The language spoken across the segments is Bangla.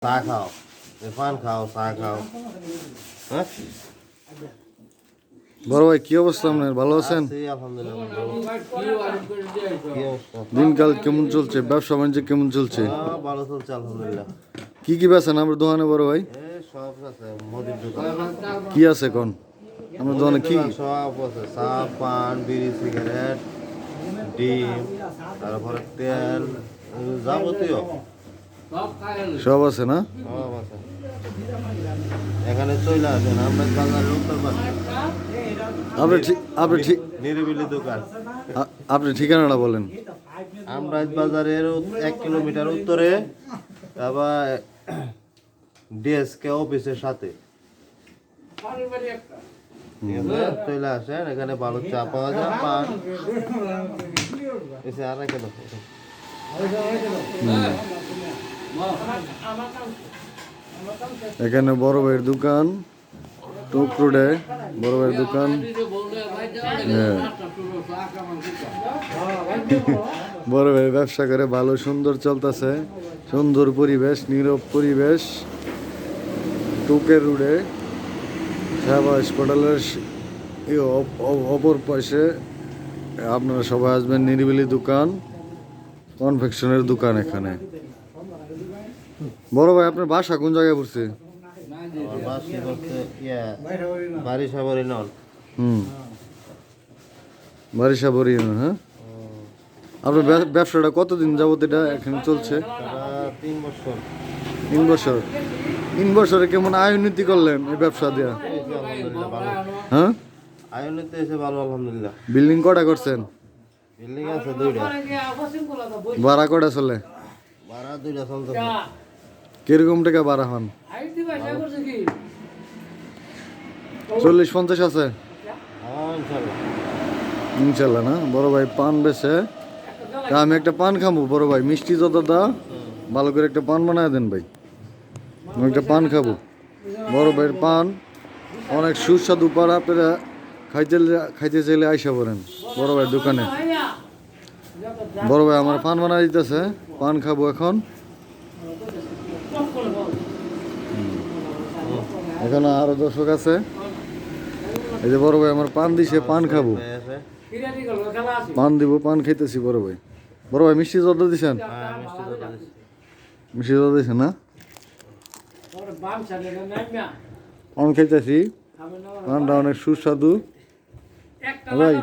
চা খাও, পান খাও, চা খাও। হ্যাঁ বড় ভাই কি অবস্থা আপনার? ভালো আছেন? আছি, আলহামদুলিল্লাহ। কি অবস্থা? দিনকাল কেমন চলছে? ব্যবসা বাণিজ্য কেমন চলছে? ভালো চলছে আলহামদুলিল্লাহ। কি বেচেন আমার দোকানে বড় ভাই? সব আছে, মুদির দোকান। কি আছে কোন আমার দোকানে? কি সব আছে, চা, পান, বিড়ি, সিগারেট, ডিম, তারপরে তেল, যাবতীয় সব আছে না? সব আছে। এখানে চলে আসেন, আমরা বাজারের উত্তর পাশে নিরিবিলি দোকান। আপনি ঠিকানাটা বলেন। আমরা বাজারের 1 কিলোমিটার উত্তরে, আবার ডিএসকে অফিসের সাথে। ঠিক আছে, চলে আসেন, এখানে ভালো চা পাওয়া যায়, পান এসে আর রেখে দাও। এখানে বড় ভাইয়ের দোকান, টুক রোডে বড় ভাইয়ের দোকান। বড় ভাইয়ের ব্যবসা করে ভালো সুন্দর চলতেছে, সুন্দর পরিবেশ, নীরব পরিবেশ। টুকের রোডে শাহবাজ হাসপাতালের অপর পাশে আপনারা সবাই আসবেন। নিরিবিলি দোকান, কনফেকশনের দোকান এখানে। বড় ভাই আপনার বাসা কোন জায়গায় পড়ছে? বারিশাবরি। হ্যাঁ, আপনার ব্যবসাটা কতদিন যাবত এটা এখানে চলছে? 3 বছর। 3 বছর। 3 বছরে কেমন আয় উন্নতি করলেন এই ব্যবসা দিয়া? হ্যাঁ, আয় উন্নতি এসে ভালো আলহামদুলিল্লাহ। বিল্ডিং কটা করছেন? বিল্ডিং আছে 2টা। ভাড়া কটা চলে? ভাড়া 2টা চলতেছে। কিরকম টাকা ভাড়া হন? 40-50 আছে ইনশাআল্লাহ। ইনশাল্লাহ না? বড় ভাই পান বেছে, আমি একটা পান খাবো। বড় ভাই মিষ্টি যত দা, ভালো করে একটা পান বানায় দেন ভাই, আমি একটা পান খাবো। বড় ভাইয়ের পান অনেক সুস্বাদু পান, আপনারা খাইতে চাইলে আইসা পড়েন বড় ভাইয়ের দোকানে। বড় ভাই আমার পান বানায় দিতেছে, পান খাবো এখন। এখানে আরো দর্শক আছে। এই যে বড় ভাই আমার পান দিছে, পান খাবো, পান দিব, পান খাইতেছি। বড় ভাই, বড় ভাই মিষ্টি যত দিছেন? মিষ্টি যত দিছেন না? পান খাইতেছি, পানটা অনেক সুস্বাদু ভাই।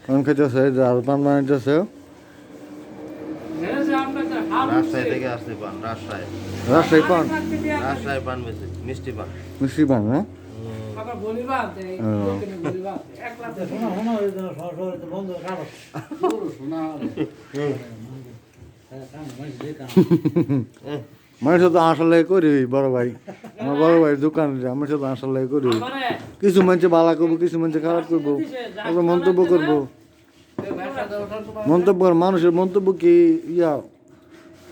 পান খাইতেছে, আর পান বানাইতেছে। রাজশাহী থেকে আসছে পান, রাজশাহী। রাজশাহী পান? রাজশাহী পান বেশি, মিষ্টি পান। মিষ্টি পান না? মানুষ তো আসলে করি বড় ভাই, আমার বড় ভাইয়ের দোকান, আমি তো আসলে করি। কিছু মানুষ ভালো করবো, কিছু মানুষ খারাপ করবো, মন্তব্য করবো। মন্তব্য মানুষের মন্তব্য কি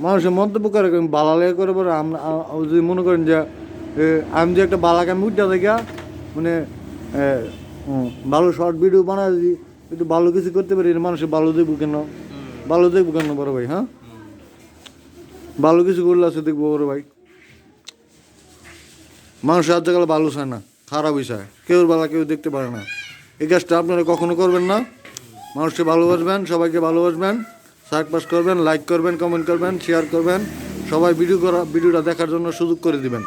মানুষের মন্তব্য করে বালা লেগে করে পরে আমরা যদি মনে করেন যে আমি যে একটা বালাকে আমি উঠা দেখা মানে ভালো শর্ট ভিডিও বানায় যদি একটু ভালো কিছু করতে পারি, মানুষের ভালো দেখবো কেন? ভালো দেখবো কেন বড় ভাই? হ্যাঁ, ভালো কিছু করলে আছে দেখবো বড় ভাই। মানুষের আজকাল ভালো চায় না, খারাপ বিষয়, কেউ বালা কেউ দেখতে পারে না। এই কাজটা আপনারা কখনো করবেন না। মানুষকে ভালোবাসবেন, সবাইকে ভালোবাসবেন, সাবস্ক্রাইব করবেন, লাইক করবেন, কমেন্ট করবেন, শেয়ার করবেন। সবাই ভিডিওটা দেখার জন্য সুযোগ করে দিবেন।